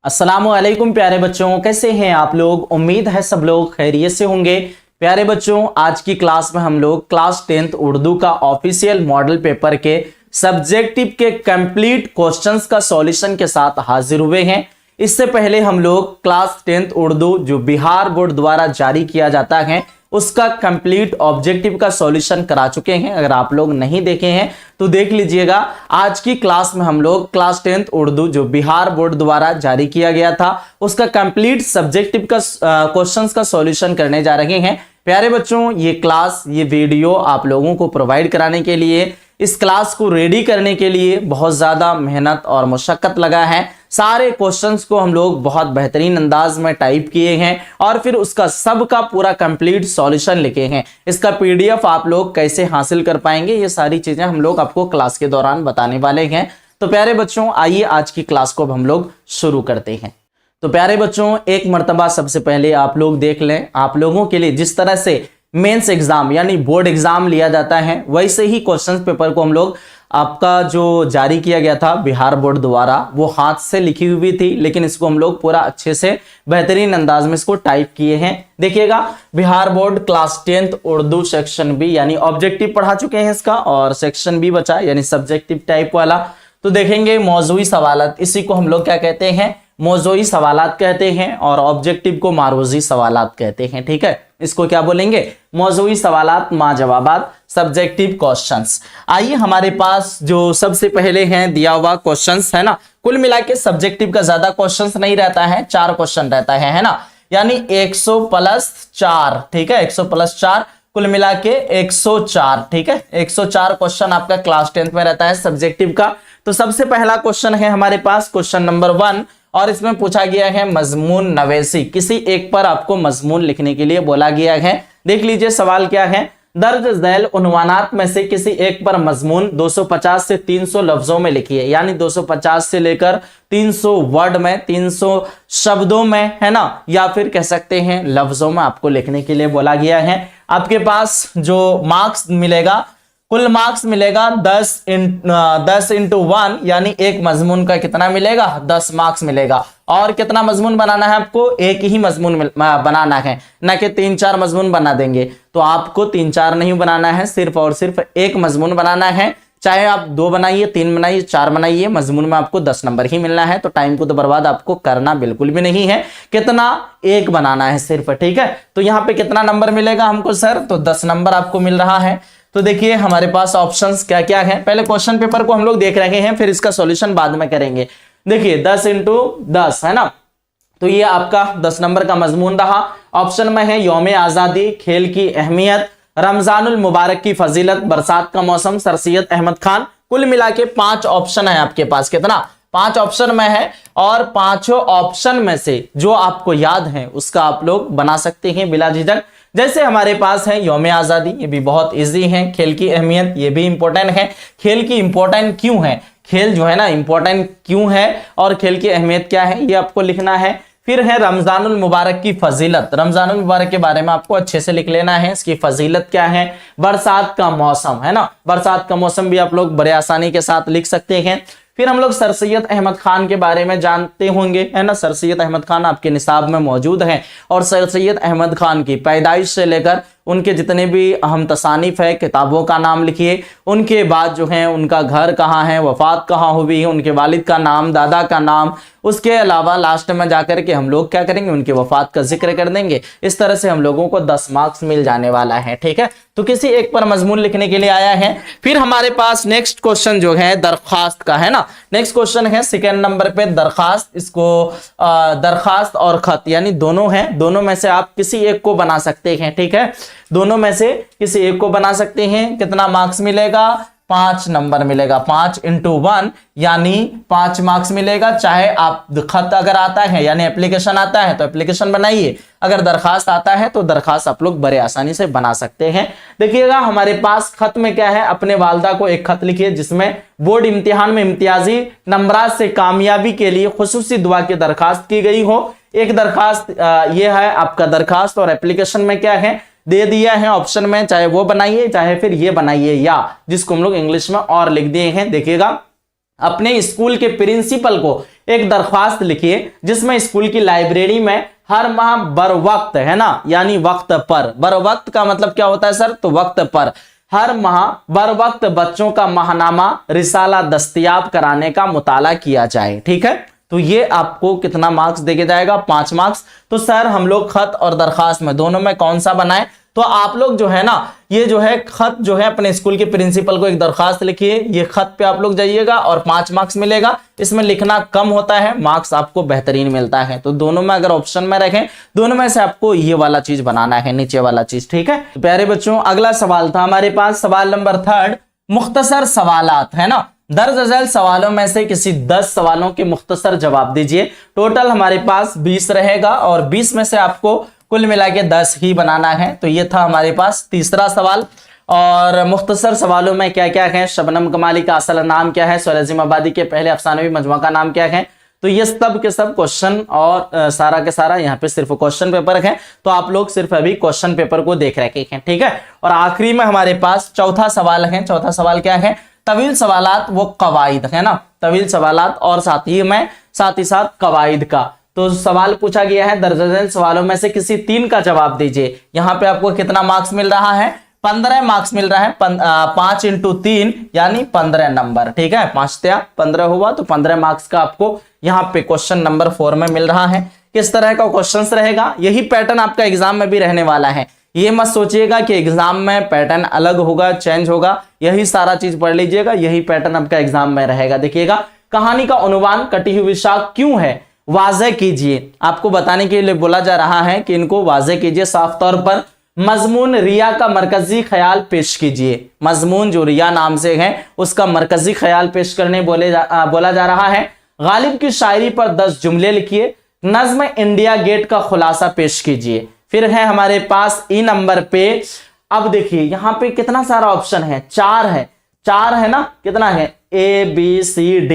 अस्सलामुअलैकुम प्यारे बच्चों, कैसे हैं आप लोग। उम्मीद है सब लोग खैरियत से होंगे। प्यारे बच्चों, आज की क्लास में हम लोग क्लास 10th उर्दू का ऑफिशियल मॉडल पेपर के सब्जेक्टिव के कंप्लीट क्वेश्चंस का सॉल्यूशन के साथ हाजिर हुए हैं। इससे पहले हम लोग क्लास 10th उर्दू जो बिहार बोर्ड द्वारा जारी किया जाता है उसका कंप्लीट ऑब्जेक्टिव का सॉल्यूशन करा चुके हैं। अगर आप लोग नहीं देखे हैं तो देख लीजिएगा। आज की क्लास में हम लोग क्लास 10th उर्दू जो बिहार बोर्ड द्वारा जारी किया गया था उसका कंप्लीट सब्जेक्टिव का क्वेश्चंस का सॉल्यूशन करने जा रहे हैं। प्यारे बच्चों, ये क्लास ये वीडियो आप लोगों को प्रोवाइड कराने के लिए, इस क्लास को रेडी करने के लिए बहुत ज़्यादा मेहनत और मशक्क़त लगा है। सारे क्वेश्चंस को हम लोग बहुत बेहतरीन अंदाज में टाइप किए हैं और फिर उसका सबका पूरा कंप्लीट सॉल्यूशन लिखे हैं। इसका पीडीएफ आप लोग कैसे हासिल कर पाएंगे, ये सारी चीज़ें हम लोग आपको क्लास के दौरान बताने वाले हैं। तो प्यारे बच्चों, आइए आज की क्लास को हम लोग शुरू करते हैं। तो प्यारे बच्चों, एक मर्तबा सबसे पहले आप लोग देख लें, आप लोगों के लिए जिस तरह से मेंस एग्जाम यानी बोर्ड एग्जाम लिया जाता है वैसे ही क्वेश्चन पेपर को हम लोग आपका जो जारी किया गया था बिहार बोर्ड द्वारा वो हाथ से लिखी हुई थी, लेकिन इसको हम लोग पूरा अच्छे से बेहतरीन अंदाज में इसको टाइप किए हैं। देखिएगा, Bihar board class 10th Urdu section B यानी ऑब्जेक्टिव पढ़ा चुके हैं इसका, और सेक्शन बी बचा यानी सब्जेक्टिव टाइप वाला। तो देखेंगे मौजूई सवालात, इसी को हम लोग क्या कहते हैं, मौजूई सवालात कहते हैं, और ऑब्जेक्टिव को मारूजी सवालात कहते हैं। ठीक है, इसको क्या बोलेंगे, मौजूई सवालात मा जवाबात, सब्जेक्टिव क्वेश्चंस। आइए हमारे पास जो सबसे पहले हैं दिया हुआ क्वेश्चंस है ना, कुल मिला के सब्जेक्टिव का ज्यादा क्वेश्चंस नहीं रहता है, 4 क्वेश्चन रहता है ना, यानी 100 + 4। ठीक है, 100 + 4 कुल मिला के 104। ठीक है, 104 क्वेश्चन आपका क्लास 10th में रहता है सब्जेक्टिव का। तो सबसे पहला क्वेश्चन है हमारे पास क्वेश्चन नंबर 1, और इसमें पूछा गया है मजमून नवेसी। किसी एक पर आपको मजमून लिखने के लिए बोला गया है। देख लीजिए सवाल क्या है, दर्ज झैल उन्वानात में से किसी एक पर मजमून 250 से 300 लफ्जों में लिखिए, यानी 250 से लेकर 300 वर्ड में, 300 शब्दों में, है ना, या फिर कह सकते हैं लफ्जों में आपको लिखने के लिए बोला गया है। आपके पास जो मार्क्स मिलेगा, कुल मार्क्स मिलेगा 10 × 1, यानी एक मजमून का कितना मिलेगा, 10 मार्क्स मिलेगा। और कितना मजमून बनाना है आपको, एक ही मजमून बनाना है, ना कि 3-4 मजमून बना देंगे। तो आपको 3-4 नहीं बनाना है, सिर्फ और सिर्फ एक मजमून बनाना है। चाहे आप 2 बनाइए, 3 बनाइए, 4 बनाइए, मजमून में आपको 10 नंबर ही मिलना है। तो टाइम को तो बर्बाद आपको करना बिल्कुल भी नहीं है। कितना, एक बनाना है सिर्फ। ठीक है, तो यहाँ पे कितना नंबर मिलेगा हमको सर, तो 10 नंबर आपको मिल रहा है। तो देखिए हमारे पास ऑप्शंस क्या क्या है। पहले क्वेश्चन पेपर को हम लोग देख रहे हैं, फिर इसका सॉल्यूशन बाद में करेंगे। देखिए 10 × 10 है ना, तो ये आपका 10 नंबर का मजमून रहा। ऑप्शन में है यौम आजादी, खेल की अहमियत, रमजानुल मुबारक की फजीलत, बरसात का मौसम, सर सैयद अहमद खान। कुल मिला के 5 ऑप्शन है आपके पास। कितना, 5 ऑप्शन में है, और 5 ऑप्शन में से जो आपको याद है उसका आप लोग बना सकते हैं बिला झिझक। जैसे हमारे पास है यौम आजादी, ये भी बहुत इजी है। खेल की अहमियत, ये भी इंपॉर्टेंट है। खेल की इंपॉर्टेंट क्यों है, खेल जो है ना इंपॉर्टेंट क्यों है, और खेल की अहमियत क्या है, ये आपको लिखना है। फिर है रमजानुल मुबारक की फजीलत, रमजानुल मुबारक के बारे में आपको अच्छे से लिख लेना है, इसकी फजीलत क्या है। बरसात का मौसम है ना, बरसात का मौसम भी आप लोग बड़े आसानी के साथ लिख सकते हैं। फिर हम लोग सर सैयद अहमद खान के बारे में जानते होंगे, है ना, सर सैयद अहमद खान आपके निसाब में मौजूद हैं, और सर सैयद अहमद खान की पैदाइश से लेकर उनके जितने भी अहम तसानीफ है किताबों का नाम लिखिए। उनके बाद जो है उनका घर कहाँ है, वफात कहाँ हुई है, उनके वालिद का नाम, दादा का नाम, उसके अलावा लास्ट में जाकर के हम लोग क्या करेंगे, उनके वफात का जिक्र कर देंगे। इस तरह से हम लोगों को 10 मार्क्स मिल जाने वाला है। ठीक है, तो किसी एक पर मजमून लिखने के लिए आया है। फिर हमारे पास नेक्स्ट क्वेश्चन जो है दरख्वास्त का है ना, नेक्स्ट क्वेश्चन है सेकेंड नंबर पे दरखास्त। इसको दरखास्त और खत यानी दोनों है, दोनों में से आप किसी एक को बना सकते हैं। ठीक है, दोनों में से किसी एक को बना सकते हैं। कितना मार्क्स मिलेगा, 5 नंबर मिलेगा। 5 × 1 यानी 5 मार्क्स मिलेगा। चाहे आप खत अगर आता है यानी एप्लीकेशन आता है तो एप्लीकेशन बनाइए, अगर दरखास्त आता है तो दरखास्त आप लोग बड़े आसानी से बना सकते हैं। देखिएगा हमारे पास खत में क्या है, अपने वालदा को एक खत लिखिए जिसमें बोर्ड इम्तिहान में इम्तियाजी नंबरात से कामयाबी के लिए खुसूसी दुआ की दरखास्त की गई हो। एक दरखास्त ये है आपका दरखास्त, और एप्लीकेशन में क्या है दे दिया है ऑप्शन में, चाहे वो बनाइए चाहे फिर ये बनाइए, या जिसको हम लोग इंग्लिश में और लिख दिए हैं। देखिएगा, अपने स्कूल के प्रिंसिपल को एक दरख्वास्त लिखिए जिसमें स्कूल की लाइब्रेरी में हर माह बर वक्त, है ना, यानी वक्त पर, बर वक्त का मतलब क्या होता है सर, तो वक्त पर, हर माह बर वक्त बच्चों का माहनामा रिसाला दस्तयाब कराने का मुताला किया जाए। ठीक है, तो ये आपको कितना मार्क्स देके जाएगा, 5 मार्क्स। तो सर हम लोग खत और दरखास्त में दोनों में कौन सा बनाए, तो आप लोग जो है ना, ये जो है खत जो है अपने स्कूल के प्रिंसिपल को एक दरखास्त लिखिए, ये खत पे आप लोग जाइएगा और 5 मार्क्स मिलेगा। इसमें लिखना कम होता है, मार्क्स आपको बेहतरीन मिलता है। तो दोनों में अगर ऑप्शन में रखें, दोनों में से आपको ये वाला चीज बनाना है, नीचे वाला चीज। ठीक है, तो प्यारे बच्चों अगला सवाल था हमारे पास, सवाल नंबर 3, मुख्तसर सवालात, है ना, दर्ज झेल सवालों में से किसी 10 सवालों के मुख्तसर जवाब दीजिए। टोटल हमारे पास 20 रहेगा और 20 में से आपको कुल मिला के 10 ही बनाना है। तो ये था हमारे पास तीसरा सवाल। और मुख्तसर सवालों में क्या क्या है, शबनम कमाली का असल नाम क्या है, सोलह आबादी के पहले अफसानवी मजमुआ का नाम क्या है। तो ये सब के सब क्वेश्चन और सारा के सारा यहाँ पे सिर्फ क्वेश्चन पेपर है, तो आप लोग सिर्फ अभी क्वेश्चन पेपर को देख रखे हैं। ठीक है, और आखिरी में हमारे पास चौथा सवाल है। चौथा सवाल क्या है, तवील सवालात वो कवाइद, है ना, तवील सवालात और साथ ही साथ कवाइद का। तो सवाल पूछा गया है, दर्ज झेल सवालों में से किसी 3 का जवाब दीजिए। यहाँ पे आपको कितना मार्क्स मिल रहा है, 15 मार्क्स मिल रहा है। 5 × 3 यानी 15 नंबर। ठीक है, 5 15 हुआ, तो 15 मार्क्स का आपको यहाँ पे क्वेश्चन नंबर 4 में मिल रहा है। किस तरह का क्वेश्चन रहेगा, यही पैटर्न आपका एग्जाम में भी रहने वाला है। ये मत सोचिएगा कि एग्जाम में पैटर्न अलग होगा, चेंज होगा, यही सारा चीज पढ़ लीजिएगा, यही पैटर्न आपका एग्जाम में रहेगा। देखिएगा, कहानी का उन्वान कटी हुई शाख क्यों है, वाज़ेह कीजिए। आपको बताने के लिए बोला जा रहा है कि इनको वाज़ेह कीजिए साफ तौर पर। मजमून रिया का मरकजी ख्याल पेश कीजिए। मजमून जो रिया नाम से है उसका मरकजी ख्याल पेश करने बोला जा रहा है। गालिब की शायरी पर 10 जुमले लिखिए। नज्म इंडिया गेट का खुलासा पेश कीजिए। फिर है हमारे पास ई नंबर पे, अब देखिए यहाँ पे कितना सारा ऑप्शन है, 4 है ना, कितना है, ABCD,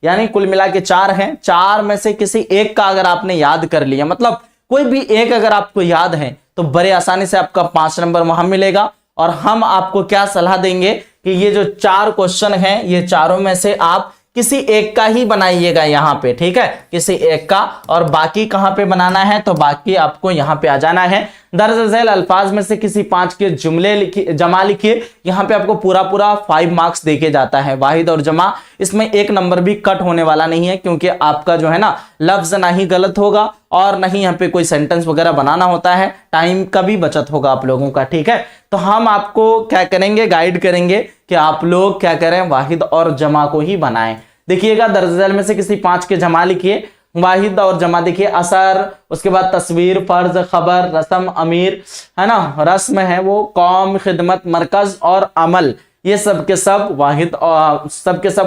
यानी कुल मिला के 4 है। 4 में से किसी एक का अगर आपने याद कर लिया, मतलब कोई भी एक अगर आपको याद है, तो बड़े आसानी से आपका 5 नंबर वहां मिलेगा। और हम आपको क्या सलाह देंगे कि ये जो 4 क्वेश्चन हैं, ये चारों में से आप किसी एक का ही बनाइएगा यहाँ पे। ठीक है, किसी एक का, और बाकी कहाँ पे बनाना है, तो बाकी आपको यहाँ पे आ जाना है। दर्ज झेल अल्फाज में से किसी 5 के जुमले जमा लिखिए। यहाँ पे आपको पूरा 5 मार्क्स देके जाता है। वाहिद और जमा, इसमें 1 नंबर भी कट होने वाला नहीं है, क्योंकि आपका जो है ना लफ्ज ना ही गलत होगा और नहीं यहाँ पे कोई सेंटेंस वगैरह बनाना होता है, टाइम का भी बचत होगा आप लोगों का। ठीक है, तो हम आपको क्या करेंगे, गाइड करेंगे कि आप लोग क्या करें, वाहिद और जमा को ही बनाएं। देखिएगा, दर्ज झेल में से किसी 5 के जमा लिखिए, वाहिद और जमा देखिए, असर, उसके बाद तस्वीर, फर्ज, खबर, रस्म, अमीर, है ना, रस्म है वो, कौम, खिदमत, मरकज और अमल, ये सब के सब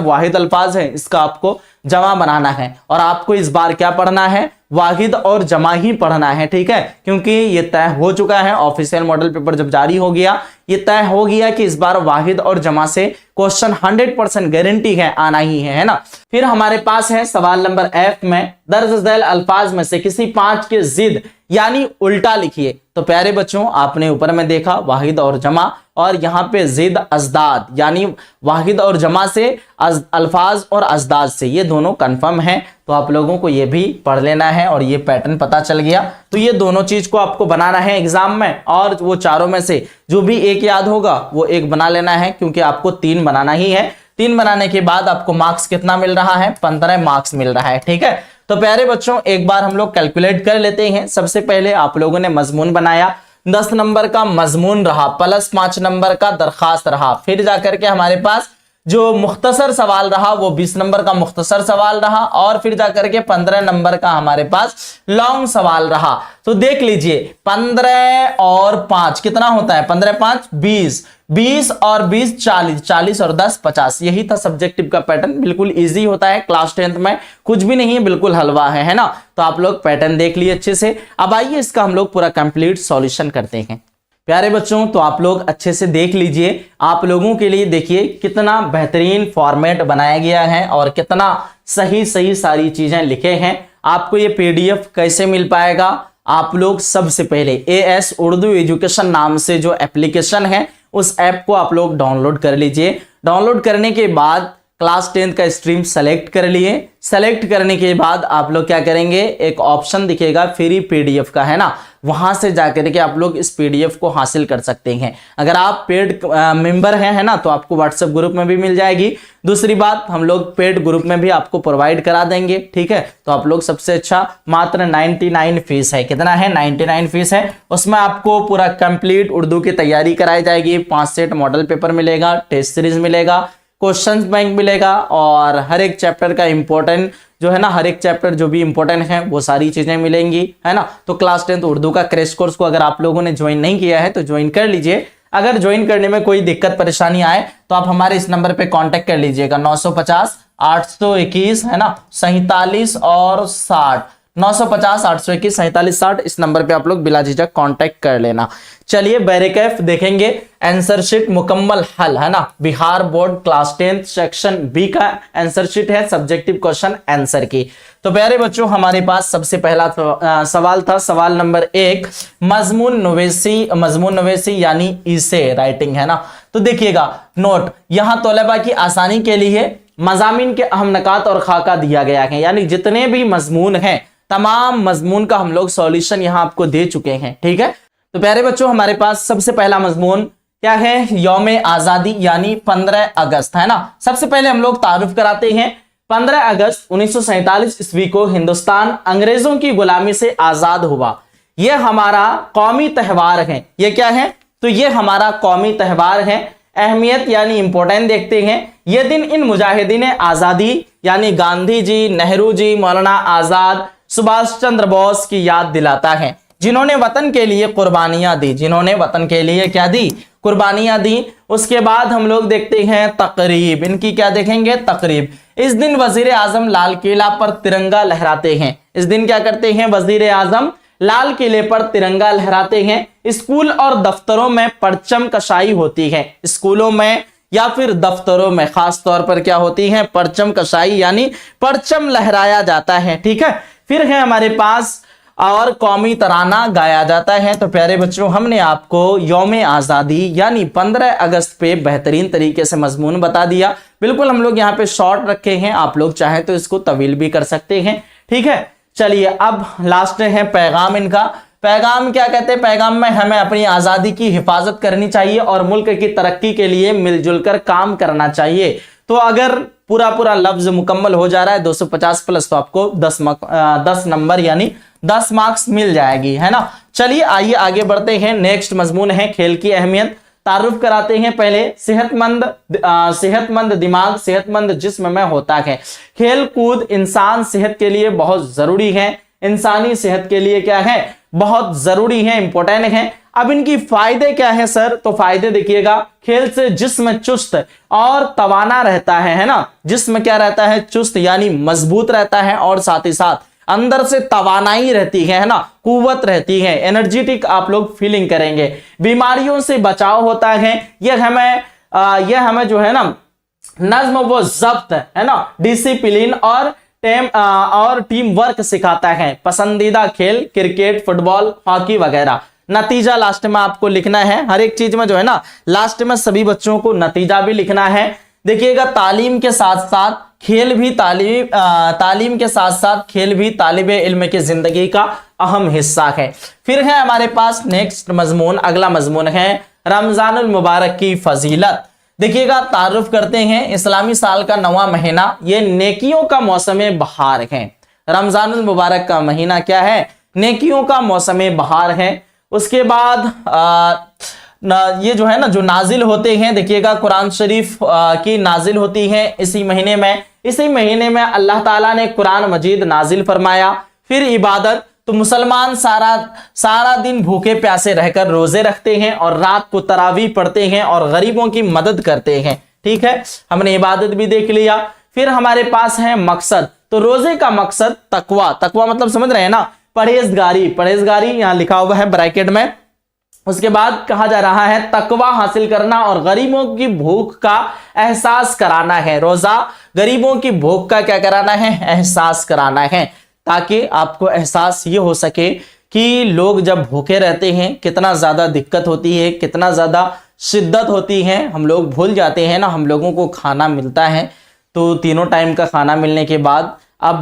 वाहिद अल्फाज हैं। इसका आपको जमा बनाना है और आपको इस बार क्या पढ़ना है, वाहिद और जमा ही पढ़ना है। ठीक है, क्योंकि ये तय हो चुका है, ऑफिशियल मॉडल पेपर जब जारी हो गया, ये तय हो गया कि इस बार वाहिद और जमा से क्वेश्चन 100% गारंटी है, आना ही है ना। फिर हमारे पास है सवाल नंबर F में, दर्ज झेल अल्फाज में से किसी 5 के जिद यानी उल्टा लिखिए। तो प्यारे बच्चों, आपने ऊपर में देखा वाहिद और जमा, और यहाँ पे जिद अजदाद, यानी वाहिद और जमा से, अल्फाज और अजदाद से, ये दोनों कंफर्म है। तो आप लोगों को ये भी पढ़ लेना है और ये पैटर्न पता चल गया। तो ये दोनों चीज को आपको बनाना है एग्जाम में, और वो चारों में से जो भी एक याद होगा वो एक बना लेना है, क्योंकि आपको 3 बनाना ही है। 3 बनाने के बाद आपको मार्क्स कितना मिल रहा है, 15 मार्क्स मिल रहा है। ठीक है, तो प्यारे बच्चों एक बार हम लोग कैलकुलेट कर लेते हैं। सबसे पहले आप लोगों ने मजमून बनाया, 10 नंबर का मजमून रहा, प्लस 5 नंबर का दरखास्त रहा। फिर जाकर के हमारे पास जो मुख्तसर सवाल रहा वो 20 नंबर का मुख्तसर सवाल रहा, और फिर जाकर के 15 नंबर का हमारे पास लॉन्ग सवाल रहा। तो देख लीजिए, 15 और 5 कितना होता है, 15 5 20, 20 और 20 40, 40 और 10 50। यही था सब्जेक्टिव का पैटर्न, बिल्कुल इजी होता है। क्लास 10th में कुछ भी नहीं है, बिल्कुल हलवा है ना। तो आप लोग पैटर्न देख लिए अच्छे से। अब आइए इसका हम लोग पूरा कंप्लीट सॉल्यूशन करते हैं। प्यारे बच्चों, तो आप लोग अच्छे से देख लीजिए, आप लोगों के लिए देखिए कितना बेहतरीन फॉर्मेट बनाया गया है और कितना सही सारी चीजें लिखे हैं। आपको ये PDF कैसे मिल पाएगा, आप लोग सबसे पहले AS उर्दू एजुकेशन नाम से जो एप्लीकेशन है, उस ऐप को आप लोग डाउनलोड कर लीजिए। डाउनलोड करने के बाद क्लास 10th का स्ट्रीम सेलेक्ट कर लिए। सेलेक्ट करने के बाद आप लोग क्या करेंगे, एक ऑप्शन दिखेगा फ्री पीडीएफ का, है ना, वहां से जाकर के आप लोग इस पीडीएफ को हासिल कर सकते हैं। अगर आप पेड मेंबर हैं, है ना, तो आपको व्हाट्सएप ग्रुप में भी मिल जाएगी। दूसरी बात, हम लोग पेड ग्रुप में भी आपको प्रोवाइड करा देंगे, ठीक है। तो आप लोग सबसे अच्छा, मात्र 99 फीस है। कितना है? 99 फीस है। उसमें आपको पूरा कंप्लीट उर्दू की तैयारी कराई जाएगी। 5 सेट मॉडल पेपर मिलेगा, टेस्ट सीरीज मिलेगा, क्वेश्चंस बैंक मिलेगा, और हर एक चैप्टर का इंपॉर्टेंट जो है ना, हर एक चैप्टर जो भी इंपॉर्टेंट है वो सारी चीजें मिलेंगी, है ना। तो क्लास 10th उर्दू का क्रैश कोर्स को अगर आप लोगों ने ज्वाइन नहीं किया है तो ज्वाइन कर लीजिए। अगर ज्वाइन करने में कोई दिक्कत परेशानी आए तो आप हमारे इस नंबर पे कांटेक्ट कर लीजिएगा, 950 821, है ना, 47 और 60, 950 821 47 60। इस नंबर पे आप लोग बिला झिझक कांटेक्ट कर लेना। चलिए बैरिकैफ देखेंगे, आंसर शीट मुकम्मल हल, है ना, Bihar board class 10th section B का आंसर शीट है, सब्जेक्टिव क्वेश्चन आंसर की। तो प्यारे बच्चों, हमारे पास सबसे पहला सवाल था, सवाल नंबर 1, मजमून नवेसी यानी इसे राइटिंग, है ना। तो देखिएगा नोट, यहां तौलबा की आसानी के लिए मजामीन के अहम नकात और खाका दिया गया है, यानी जितने भी मजमून हैं तमाम मजमून का हम लोग सॉल्यूशन यहां आपको दे चुके हैं, ठीक है। तो प्यारे बच्चों, हमारे पास सबसे पहला मजमून क्या है? यौम आजादी यानी 15 अगस्त, है ना। सबसे पहले हम लोग तारुफ कराते हैं। 15 अगस्त 1947 ईस्वी को हिंदुस्तान अंग्रेजों की गुलामी से आजाद हुआ। यह हमारा कौमी त्यौहार है। ये क्या है? तो ये हमारा कौमी त्यौहार है। अहमियत यानी इंपॉर्टेंट देखते हैं। यह दिन इन मुजाहिदीन आजादी यानी गांधी जी, नेहरू जी, मौलाना आजाद, सुभाष चंद्र बोस की याद दिलाता है, जिन्होंने वतन के लिए कुर्बानियां दी, जिन्होंने वतन के लिए क्या दी? कुर्बानियां दी। उसके बाद हम लोग देखते हैं तकरीब, इनकी क्या देखेंगे? तकरीब। इस दिन वजीर आजम लाल किला पर तिरंगा लहराते हैं। इस दिन क्या करते हैं? वजीर आजम लाल किले पर तिरंगा लहराते हैं। स्कूल और दफ्तरों में परचम कशाई होती है। स्कूलों में या फिर दफ्तरों में खास तौर पर क्या होती है? परचम कशाई यानी परचम लहराया जाता है, ठीक है। फिर है हमारे पास और कौमी तराना गाया जाता है। तो प्यारे बच्चों, हमने आपको यौम आजादी यानी 15 अगस्त पे बेहतरीन तरीके से मजमून बता दिया। बिल्कुल हम लोग यहाँ पे शॉर्ट रखे हैं, आप लोग चाहें तो इसको तवील भी कर सकते हैं, ठीक है। चलिए अब लास्ट है पैगाम इनका। पैगाम क्या कहते हैं? पैगाम में हमें अपनी आजादी की हिफाजत करनी चाहिए और मुल्क की तरक्की के लिए मिलजुल कर काम करना चाहिए। तो अगर पूरा लफ्ज मुकम्मल हो जा रहा है 250 प्लस, तो आपको 10 नंबर यानी 10 मार्क्स मिल जाएगी, है ना। चलिए आइए आगे बढ़ते हैं। नेक्स्ट मजमून है खेल की अहमियत। तारुफ कराते हैं पहले। सेहतमंद दिमाग सेहतमंद जिस्म में होता है। खेल कूद इंसान सेहत के लिए बहुत जरूरी है। इंसानी सेहत के लिए क्या है? बहुत जरूरी है, इंपॉर्टेंट है। अब इनकी फायदे क्या है सर? तो फायदे देखिएगा, खेल से जिस्म चुस्त और तवाना रहता है ना। जिस्म क्या रहता है? चुस्त यानी मजबूत रहता है, और साथ ही साथ अंदर से तवानाई रहती है ना, कुव्वत रहती है, एनर्जेटिक आप लोग फीलिंग करेंगे। बीमारियों से बचाव होता है। यह हमें जो है ना नज्म व जब्त, है ना, डिसिप्लिन और टीम वर्क सिखाता है। पसंदीदा खेल क्रिकेट, फुटबॉल, हॉकी वगैरह। नतीजा लास्ट में आपको लिखना है। हर एक चीज में जो है ना लास्ट में सभी बच्चों को नतीजा भी लिखना है। देखिएगा, तालीम के साथ साथ खेल भी तालिबे इल्म की जिंदगी का अहम हिस्सा है। फिर है हमारे पास नेक्स्ट मजमून, अगला मजमून है रमजानुल मुबारक की फजीलत। देखिएगा, तारुफ करते हैं। इस्लामी साल का 9वां महीना, ये नेकियों का मौसम बहार है। रमजानुल मुबारक का महीना क्या है? नेकियों का मौसम बहार है। उसके बाद ये जो है ना, जो नाजिल होते हैं, देखिएगा कुरान शरीफ की नाजिल होती है इसी महीने में अल्लाह ताला ने कुरान मजीद नाजिल फरमाया। फिर इबादत, तो मुसलमान सारा दिन भूखे प्यासे रहकर रोजे रखते हैं और रात को तरावी पढ़ते हैं और गरीबों की मदद करते हैं, ठीक है। हमने इबादत भी देख लिया। फिर हमारे पास है मकसद। तो रोजे का मकसद तकवा मतलब समझ रहे हैं ना, परहेजगारी यहाँ लिखा हुआ है ब्रैकेट में। उसके बाद कहा जा रहा है तकवा हासिल करना और गरीबों की भूख का एहसास कराना है। रोजा गरीबों की भूख का क्या कराना है? एहसास कराना है, ताकि आपको एहसास ये हो सके कि लोग जब भूखे रहते हैं कितना ज्यादा दिक्कत होती है, कितना ज्यादा शिद्दत होती है। हम लोग भूल जाते हैं ना, हम लोगों को खाना मिलता है तो तीनों टाइम का खाना मिलने के बाद अब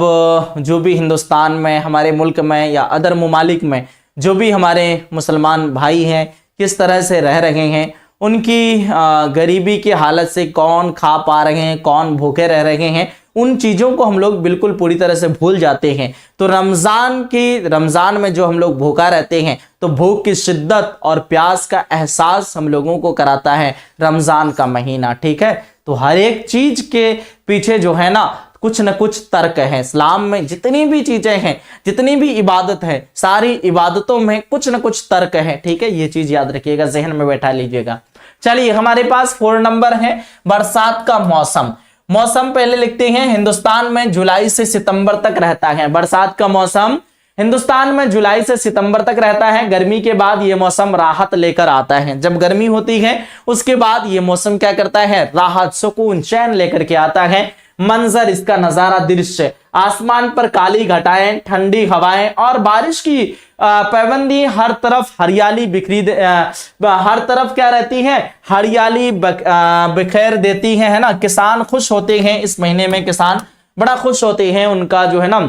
जो भी हिंदुस्तान में, हमारे मुल्क में या अदर ममालिक में जो भी हमारे मुसलमान भाई हैं किस तरह से रह रहे हैं, उनकी गरीबी की हालत से कौन खा पा रहे हैं, कौन भूखे रह रहे हैं, उन चीज़ों को हम लोग बिल्कुल पूरी तरह से भूल जाते हैं। तो रमज़ान में जो हम लोग भूखा रहते हैं तो भूख की शिद्दत और प्यास का एहसास हम लोगों को कराता है रमज़ान का महीना। ठीक है, तो हर एक चीज़ के पीछे जो है ना कुछ न कुछ तर्क है। इस्लाम में जितनी भी चीज़ें हैं, जितनी भी इबादत है, सारी इबादतों में कुछ न कुछ तर्क है। ठीक है, ये चीज़ याद रखिएगा, जहन में बैठा लीजिएगा। चलिए, हमारे पास 4 नंबर है बरसात का मौसम। मौसम पहले लिखते हैं, हिंदुस्तान में जुलाई से सितंबर तक रहता है। बरसात का मौसम हिंदुस्तान में जुलाई से सितंबर तक रहता है। गर्मी के बाद ये मौसम राहत लेकर आता है। जब गर्मी होती है उसके बाद ये मौसम क्या करता है, राहत, सुकून, चैन लेकर के आता है। मंजर, इसका नजारा, दृश्य, आसमान पर काली घटाएं, ठंडी हवाएं और बारिश की पाबंदी, हर तरफ हरियाली बिखरी हर तरफ क्या रहती है, हरियाली बिखेर देती है ना। किसान खुश होते हैं, इस महीने में किसान बड़ा खुश होते हैं, उनका जो है ना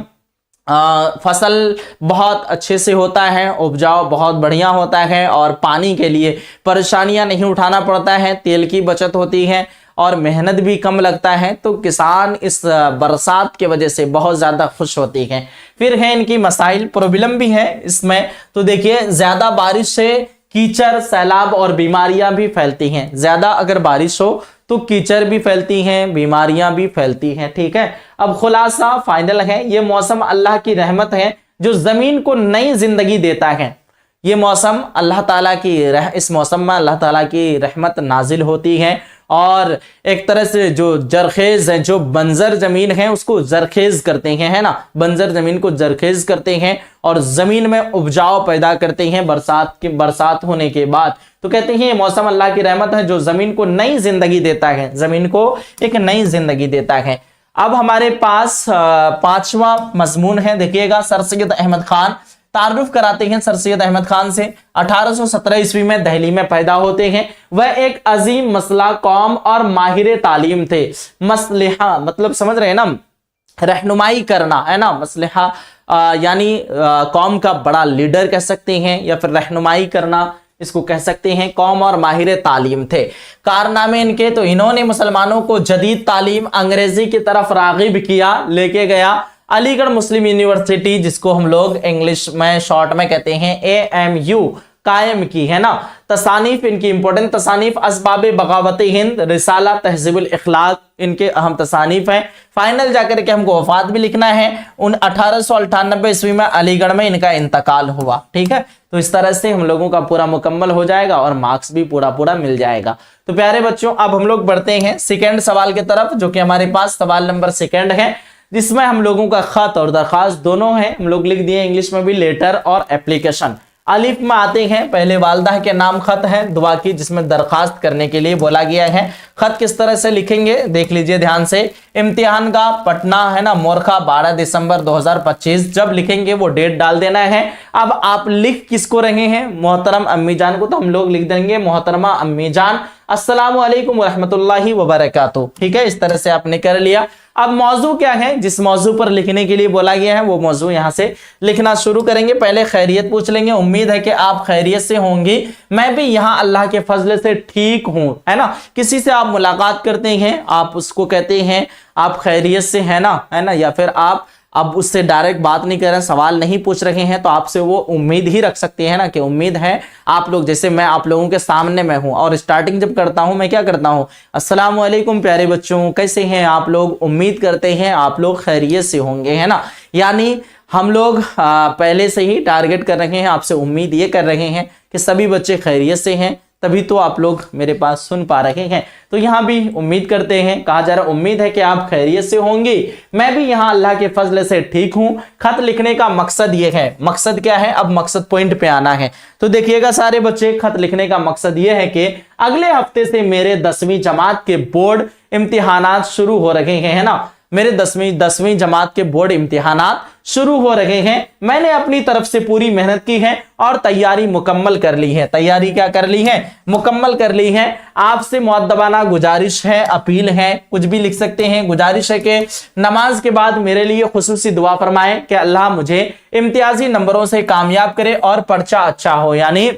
फसल बहुत अच्छे से होता है, उपजाऊ बहुत बढ़िया होता है और पानी के लिए परेशानियां नहीं उठाना पड़ता है, तेल की बचत होती है और मेहनत भी कम लगता है। तो किसान इस बरसात के वजह से बहुत ज़्यादा खुश होती हैं। फिर है इनकी मसाइल, प्रॉब्लम भी है इसमें। तो देखिए, ज़्यादा बारिश से कीचड़, सैलाब और बीमारियां भी फैलती हैं। ज़्यादा अगर बारिश हो तो कीचड़ भी फैलती हैं, बीमारियां भी फैलती हैं। ठीक है, अब खुलासा फाइनल है, ये मौसम अल्लाह की रहमत है जो ज़मीन को नई जिंदगी देता है। ये मौसम अल्लाह ताला की इस मौसम में अल्लाह ताला की रहमत नाजिल होती है और एक तरह से जो जरखेज है, जो बंजर जमीन है उसको जरखेज करते हैं, है ना। बंजर जमीन को जरखेज करते हैं और जमीन में उपजाऊ पैदा करते हैं बरसात होने के बाद। तो कहते हैं ये मौसम अल्लाह की रहमत है जो जमीन को नई जिंदगी देता है, जमीन को एक नई जिंदगी देता है। अब हमारे पास 5वां मजमून है, देखिएगा, सर सैयद अहमद खान। तारुफ कराते हैं सर सैयद अहमद खान से। 1817 ईस्वी में दिल्ली में पैदा होते हैं। वह एक अजीम मसला कौम और माहिर तालीम थे। मसलहा मतलब समझ रहे हैं ना, रहनुमाई करना, है ना। मसलहा यानी कौम का बड़ा लीडर कह सकते हैं या फिर रहनुमाई करना इसको कह सकते हैं। कौम और माहिर तालीम थे। कारनामे इनके, तो इन्होंने मुसलमानों को जदीद तालीम, अंग्रेजी की तरफ रागिब किया, लेके गया। अलीगढ़ मुस्लिम यूनिवर्सिटी, जिसको हम लोग इंग्लिश में शॉर्ट में कहते हैं AMU, कायम की, है ना। तसानीफ इनकी इंपॉर्टेंट तसानीफ, असबाब बगावत हिंद, रिसाला, तहजीबुल इखलाक इनके अहम तसानीफ हैं। फाइनल जाकर के हमको वफात भी लिखना है। 1898 ईस्वी में अलीगढ़ में इनका इंतकाल हुआ। ठीक है, तो इस तरह से हम लोगों का पूरा मुकम्मल हो जाएगा और मार्क्स भी पूरा मिल जाएगा। तो प्यारे बच्चों, अब हम लोग बढ़ते हैं सेकेंड सवाल की तरफ, जो कि हमारे पास सवाल नंबर 2 है, जिसमें हम लोगों का खत और दरखास्त दोनों है। हम लोग लिख दिए इंग्लिश में भी, लेटर और एप्लीकेशन। अलिफ में आते हैं, पहले वालदा के नाम खत है दुआ की, जिसमें दरखास्त करने के लिए बोला गया है। खत किस तरह से लिखेंगे देख लीजिए ध्यान से। इम्तिहान का पटना, है ना, मोरखा, 12 दिसंबर 2025। जब लिखेंगे वो डेट डाल देना है। अब आप लिख किसको रहे हैं, मोहतरम अम्मी जान को, तो हम लोग लिख देंगे मोहतरमा अम्मी जान, अस्सलामु अलैकुम वरहमतुल्लाहि वबरकातुहू। ठीक है, इस तरह से आपने कर लिया। अब मौजू क्या है, जिस मौजू पर लिखने के लिए बोला गया है वो मौजू यहां से लिखना शुरू करेंगे। पहले खैरियत पूछ लेंगे। उम्मीद है कि आप खैरियत से होंगी। मैं भी यहाँ अल्लाह के फजल से ठीक हूं, है ना। किसी से आप मुलाकात करते हैं, आप उसको कहते हैं आप खैरियत से है ना, या फिर आप अब उससे डायरेक्ट बात नहीं कर रहे हैं, सवाल नहीं पूछ रहे हैं, तो आपसे वो उम्मीद ही रख सकते हैं ना, कि उम्मीद है आप लोग, जैसे मैं आप लोगों के सामने में हूं और स्टार्टिंग जब करता हूं मैं क्या करता हूं, अस्सलाम वालेकुम प्यारे बच्चों, कैसे हैं आप लोग, उम्मीद करते हैं आप लोग खैरियत से होंगे, है ना। यानी हम लोग पहले से ही टारगेट कर रहे हैं, आपसे उम्मीद ये कर रहे हैं कि सभी बच्चे खैरियत से हैं, तभी तो आप लोग मेरे पास सुन पा रहे हैं। तो यहाँ भी उम्मीद करते हैं, कहा जा रहा उम्मीद है कि आप खैरियत से होंगे, मैं भी यहाँ अल्लाह के फजल से ठीक हूँ। खत लिखने का मकसद ये है, मकसद क्या है, अब मकसद पॉइंट पे आना है। तो देखिएगा सारे बच्चे, खत लिखने का मकसद ये है कि अगले हफ्ते से मेरे 10वीं जमात के बोर्ड इम्तिहानात शुरू हो रहे हैं, है ना। मेरे 10वीं जमात के बोर्ड इम्तिहानात शुरू हो रहे हैं। मैंने अपनी तरफ से पूरी मेहनत की है और तैयारी मुकम्मल कर ली है। तैयारी क्या कर ली है? मुकम्मल कर ली है। आपसे मुअद्दबाना गुजारिश है, अपील है, कुछ भी लिख सकते हैं। गुजारिश है कि नमाज के बाद मेरे लिए खुसूसी दुआ फरमाएं कि अल्लाह मुझे इम्तियाजी नंबरों से कामयाब करे और पर्चा अच्छा हो, यानी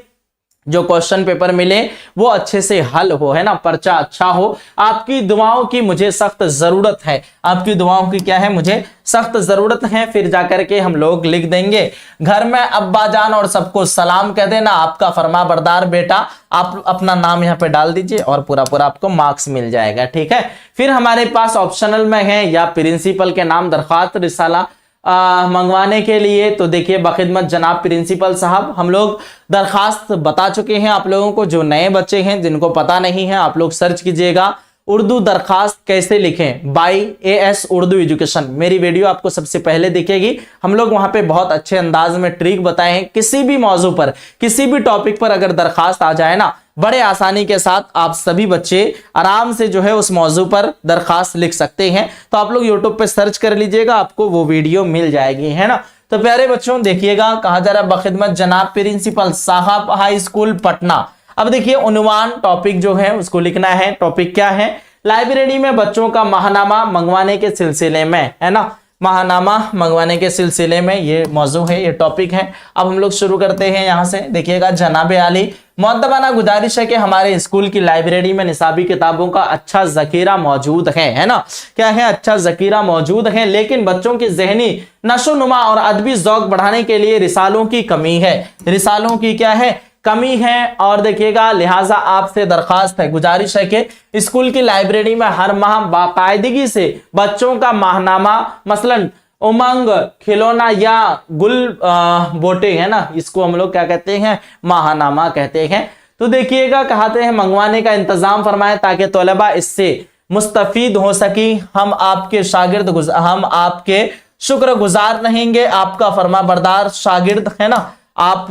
जो क्वेश्चन पेपर मिले वो अच्छे से हल हो, है ना, पर्चा अच्छा हो। आपकी दुआओं की मुझे सख्त जरूरत है। आपकी दुआओं की क्या है? मुझे सख्त जरूरत है। फिर जाकर के हम लोग लिख देंगे, घर में अब्बा जान और सबको सलाम कह देना, आपका फरमा बरदार बेटा। आप अपना नाम यहाँ पे डाल दीजिए और पूरा पूरा आपको मार्क्स मिल जाएगा, ठीक है। फिर हमारे पास ऑप्शनल में है या प्रिंसिपल के नाम दरखास्त रिसाला मंगवाने के लिए, तो देखिए बखिदमत जनाब प्रिंसिपल साहब, हम लोग दरखास्त बता चुके हैं आप लोगों को। जो नए बच्चे हैं जिनको पता नहीं है, आप लोग सर्च कीजिएगा उर्दू दरखास्त कैसे लिखें बाई AS उर्दू एजुकेशन। मेरी वीडियो आपको सबसे पहले दिखेगी। हम लोग वहां पे बहुत अच्छे अंदाज में ट्रिक बताए हैं। किसी भी मौजू पर, किसी भी टॉपिक पर अगर दरखास्त आ जाए ना, बड़े आसानी के साथ आप सभी बच्चे आराम से जो है उस मौजू पर दरखास्त लिख सकते हैं। तो आप लोग यूट्यूब पे सर्च कर लीजिएगा, आपको वो वीडियो मिल जाएगी, है ना। तो प्यारे बच्चों देखिएगा, कहा जा रहा है बखिदमत जनाब प्रिंसिपल साहब हाई स्कूल पटना। अब देखिए उन्वान टॉपिक जो है उसको लिखना है। टॉपिक क्या है? लाइब्रेरी में बच्चों का माहनामा मंगवाने के सिलसिले में, है ना, माहनामा मंगवाने के सिलसिले में ये मौजू है, ये टॉपिक है। अब हम लोग शुरू करते हैं यहां से। देखिएगा, जनाबे आली मुअद्दबाना गुजारिश है कि हमारे स्कूल की लाइब्रेरी में निसाबी किताबों का अच्छा जखीरा मौजूद है ना। क्या है? अच्छा जखीरा मौजूद है, लेकिन बच्चों की जहनी नशोनुमा और अदबी ज़ौक़ बढ़ाने के लिए रिसालों की कमी है। रिसालों की क्या है? कमी है। और देखिएगा, लिहाजा आपसे दरखास्त है, गुजारिश है कि स्कूल की लाइब्रेरी में हर माह बाकायदगी से बच्चों का माहनामा, मसलन उमंग, खिलौना या गुल बोटे, है ना, इसको हम लोग क्या कहते हैं? माहनामा कहते हैं। तो देखिएगा, कहते हैं मंगवाने का इंतजाम फरमाएं ताकि तलबा इससे मुस्तफीद हो सकी। हम आपके शागिर्द, हम आपके शुक्रगुजार रहेंगे, आपका फरमा बरदार शागिर्द, है ना। आप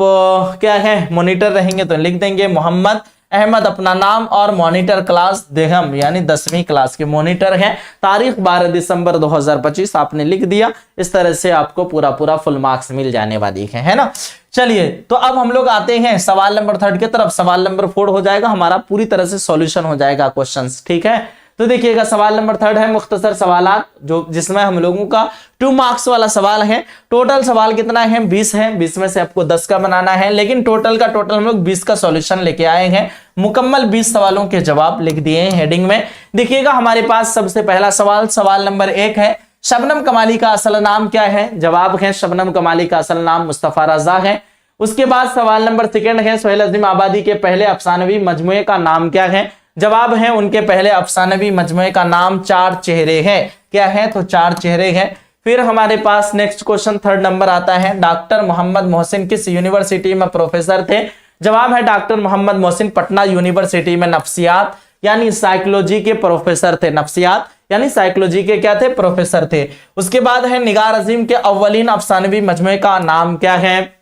क्या है? मॉनिटर रहेंगे, तो लिख देंगे मोहम्मद अहमद अपना नाम और मॉनिटर क्लास देहम, यानी 10वीं क्लास के मॉनिटर हैं। तारीख 12 दिसंबर 2025 आपने लिख दिया। इस तरह से आपको पूरा पूरा फुल मार्क्स मिल जाने वाली है ना। चलिए, तो अब हम लोग आते हैं सवाल नंबर 3 की तरफ। सवाल नंबर 4 हो जाएगा हमारा, पूरी तरह से सॉल्यूशन हो जाएगा क्वेश्चंस, ठीक है। तो देखिएगा, सवाल नंबर 3 है मुख्तसर सवालात, जो जिसमें हम लोगों का 2 मार्क्स वाला सवाल है। टोटल सवाल कितना है? 20 है। 20 में से आपको 10 का बनाना है, लेकिन टोटल का टोटल हम लोग 20 का सॉल्यूशन लेके आए हैं। मुकम्मल 20 सवालों के जवाब लिख दिए हैं हेडिंग में। देखिएगा, हमारे पास सबसे पहला सवाल, सवाल नंबर 1 है, शबनम कमाली का असल नाम क्या है? जवाब है शबनम कमाली का असल नाम मुस्तफा रजा है। उसके बाद सवाल नंबर 2 है, सोहेल अजीम आबादी के पहले अफसानवी मजमुए का नाम क्या है? जवाब है उनके पहले अफसानवी मजमुए का नाम 4 चेहरे है। क्या है? तो 4 चेहरे हैं। फिर हमारे पास नेक्स्ट क्वेश्चन 3rd नंबर आता है, डॉक्टर मोहम्मद मोहसिन किस यूनिवर्सिटी में प्रोफेसर थे? जवाब है डॉक्टर मोहम्मद मोहसिन पटना यूनिवर्सिटी में नफ्सियात यानी साइकोलॉजी के प्रोफेसर थे। नफ्सियात यानी साइकोलॉजी के क्या थे? प्रोफेसर थे। उसके बाद है निगार अजीम के अव्वलीन अफसानवी मजमुए का नाम क्या है?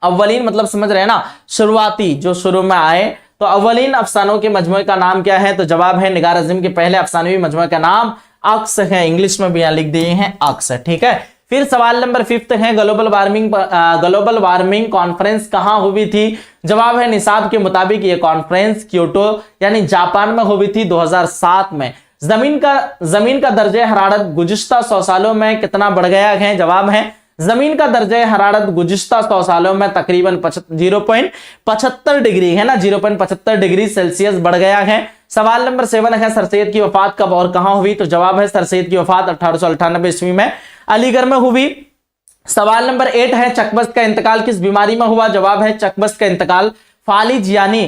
अव्वलीन मतलब समझ रहे हैं ना, शुरुआती, जो शुरू में आए। तो अव्वलीन अफसानों के मजमुए का नाम क्या है? तो जवाब है निगार अजीम के पहले अफसानवी मजमुए का नाम अक्स है। इंग्लिश में भी यहाँ लिख दिए हैं अक्स, ठीक है। फिर सवाल नंबर 5 है, ग्लोबल वार्मिंग कॉन्फ्रेंस कहाँ हुई थी? जवाब है निसाब के मुताबिक ये कॉन्फ्रेंस क्योटो यानी जापान में हुई थी 2007 में। जमीन का दर्जे हरारत गुज़िश्ता 100 सालों में कितना बढ़ गया है? जवाब है जमीन का दर्जा हरारत गुज़िश्ता 100 सालों में तकरीबन 0.75 डिग्री, है ना, 0.75 डिग्री सेल्सियस बढ़ गया है। सवाल नंबर 7 है, सर सैयद की वफात कब और कहां हुई? तो जवाब है सर सैयद की वफात 1898 ईस्वी में अलीगढ़ में हुई। सवाल नंबर 8 है, चकबस्त का इंतकाल किस बीमारी में हुआ? जवाब है चकबस्त का इंतकाल फालिज यानी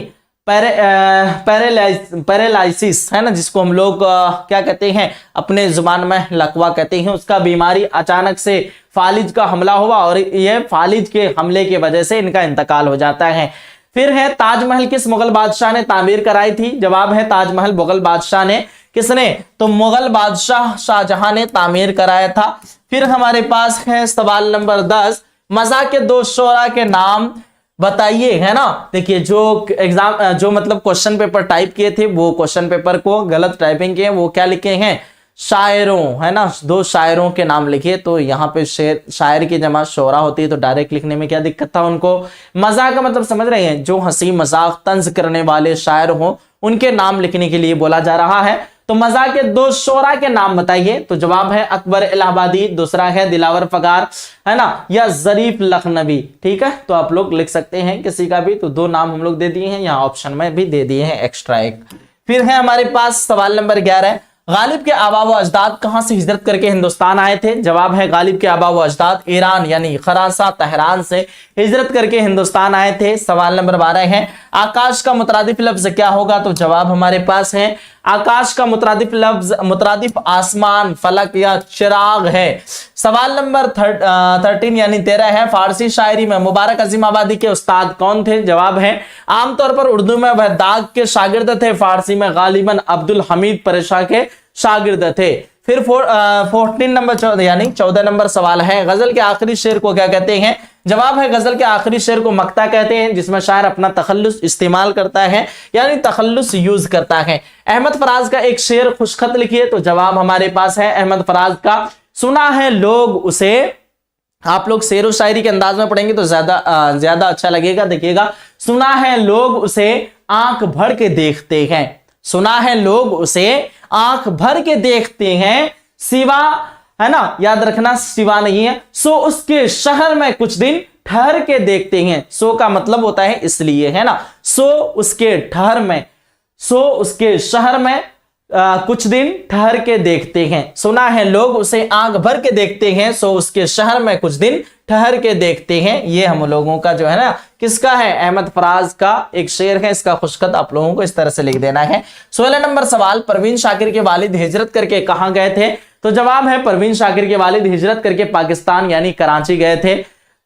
पैरालाइसिस, है ना, जिसको हम लोग क्या कहते हैं, अपने जुबान में लकवा कहते हैं, उसका बीमारी अचानक से फालिज का हमला हुआ और ये फालिज के हमले की वजह से इनका इंतकाल हो जाता है। फिर है, ताजमहल किस मुगल बादशाह ने तामीर कराई थी? जवाब है ताजमहल मुगल बादशाह ने, किसने? तो मुगल बादशाह शाहजहां ने तामीर कराया था। फिर हमारे पास है सवाल नंबर 10, मज़ा के 2 शोरा के नाम बताइए, है ना। देखिए, जो मतलब क्वेश्चन पेपर टाइप किए थे वो क्वेश्चन पेपर को गलत टाइपिंग किए, वो क्या लिखे हैं? शायरों, है ना, 2 शायरों के नाम लिखिए। तो यहाँ पे शेर, शायर की जमा शोरा होती है, तो डायरेक्ट लिखने में क्या दिक्कत था उनको। मजाक का मतलब समझ रहे हैं, जो हंसी मजाक तंज करने वाले शायर हो उनके नाम लिखने के लिए बोला जा रहा है। तो मजाक के 2 शोरा के नाम बताइए। तो जवाब है अकबर इलाहाबादी, दूसरा है दिलावर फगार, है ना, या जरीफ लखनवी। ठीक है, तो आप लोग लिख सकते हैं किसी का भी। तो 2 नाम हम लोग दे दिए हैं, यहाँ ऑप्शन में भी दे दिए हैं एक्स्ट्रा एक। फिर है हमारे पास सवाल नंबर 11, गालिब के आबा व अजदाद कहां से हिजरत करके हिंदुस्तान आए थे। जवाब है गालिब के आबा व अजदाद ईरान यानी खरासा तेहरान से हिजरत करके हिंदुस्तान आए थे। सवाल नंबर 12 है, आकाश का मुतरादिफ लफ्ज क्या होगा। तो जवाब हमारे पास है आकाश का मुतरादिफ लफ्ज, मुतरादिफ आसमान, फलक या चिराग है। सवाल नंबर 13 यानी 13 है, फारसी शायरी में मुबारक अजीमाबादी के उस्ताद कौन थे। जवाब है आमतौर पर उर्दू में वह दाग के शागिर्द थे, फारसी में गालिबन अब्दुल हमीद परेशा के शागिर्द थे। फिर 14 नंबर यानी 14 नंबर सवाल है, गजल के आखिरी शेर को क्या कहते हैं। जवाब है गजल के आखिरी शेर को मक्ता कहते हैं, जिसमें शायर अपना तखल्लुस इस्तेमाल करता है यानी तखल्लुस यूज करता है। अहमद फराज का एक शेर खुशखत लिखिए। तो जवाब हमारे पास है अहमद फराज का, सुना है लोग उसे, आप लोग शेर व शायरी के अंदाज में पढ़ेंगे तो ज्यादा अच्छा लगेगा। देखिएगा, सुना है लोग उसे आंख भर के देखते हैं, सुना है लोग उसे आंख भर के देखते हैं, सिवा, है ना, याद रखना सिवा नहीं है, सो उसके शहर में कुछ दिन ठहर के देखते हैं। सो का मतलब होता है इसलिए, है ना, सो उसके ठहर में, सो उसके शहर में कुछ दिन ठहर के देखते हैं, सुना है लोग उसे आंख भर के देखते हैं, सो उसके शहर में कुछ दिन ठहर के देखते हैं। ये हम लोगों का जो है ना, किसका है, अहमद फराज का एक शेर है। इसका खुशखत आप लोगों को इस तरह से लिख देना है। 16 नंबर सवाल, परवीन शाकिर के वालिद हिजरत करके कहां गए थे। तो जवाब है परवीन शाकिर के वालिद हिजरत करके पाकिस्तान यानी कराची गए थे।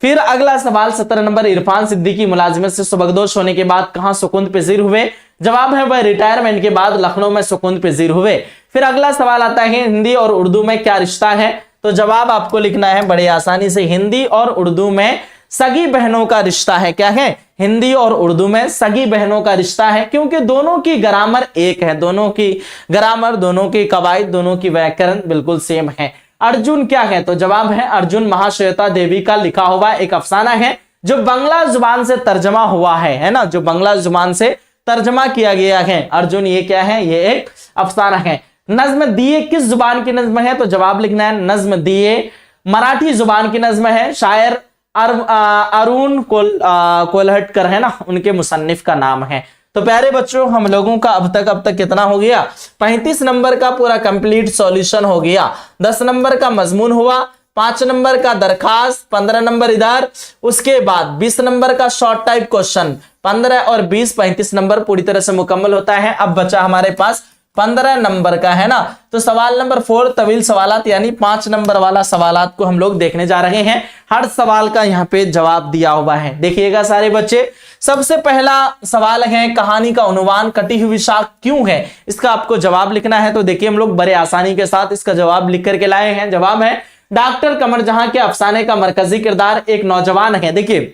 फिर अगला सवाल 17 नंबर, इरफान सिद्दीकी मुलाजिमत से सुबकदोश होने के बाद कहां सुकून पजीर हुए। जवाब है वह रिटायरमेंट के बाद लखनऊ में सुकून पजीर हुए। फिर अगला सवाल आता है, हिंदी और उर्दू में क्या रिश्ता है। तो जवाब आपको लिखना है बड़े आसानी से, हिंदी और उर्दू में सगी बहनों का रिश्ता है। क्या है, हिंदी और उर्दू में सगी बहनों का रिश्ता है, क्योंकि दोनों की ग्रामर एक है, दोनों की ग्रामर, दोनों की कवायद, दोनों की व्याकरण बिल्कुल सेम है। अर्जुन क्या है। तो जवाब है अर्जुन महाश्वेता देवी का लिखा हुआ एक अफसाना है, जो बांग्ला जुबान से तर्जमा हुआ है ना, जो बांग्ला जुबान से तर्जमा किया गया है। अर्जुन ये क्या है, ये एक अफसाना है। नज्म दिए किस जुबान की नज्म है। तो जवाब लिखना है नज्म दिए मराठी जुबान की नज्म है, शायर अरुण कोल्हटकर है ना, उनके मुसन्निफ का नाम है। तो प्यारे बच्चों, हम लोगों का अब तक कितना हो गया, 35 नंबर का पूरा कंप्लीट सॉल्यूशन हो गया। 10 नंबर का मजमून हुआ, 5 नंबर का दरखास्त, 15 नंबर इधर, उसके बाद 20 नंबर का शॉर्ट टाइप क्वेश्चन, 15 और 20 35 नंबर पूरी तरह से मुकम्मल होता है। अब बचा हमारे पास 15 नंबर का, है ना। तो सवाल नंबर 4 तवील सवालात यानी 5 नंबर वाला सवालात को हम लोग देखने जा रहे हैं। हर सवाल का यहाँ पे जवाब दिया हुआ है, देखिएगा सारे बच्चे। सबसे पहला सवाल है, कहानी का उन्वान कटी हुई शाख क्यों है। इसका आपको जवाब लिखना है। तो देखिए, हम लोग बड़े आसानी के साथ इसका जवाब लिख करके लाए हैं। जवाब है डॉक्टर कमर जहां के अफसाने का मरकजी किरदार एक नौजवान है। देखिए,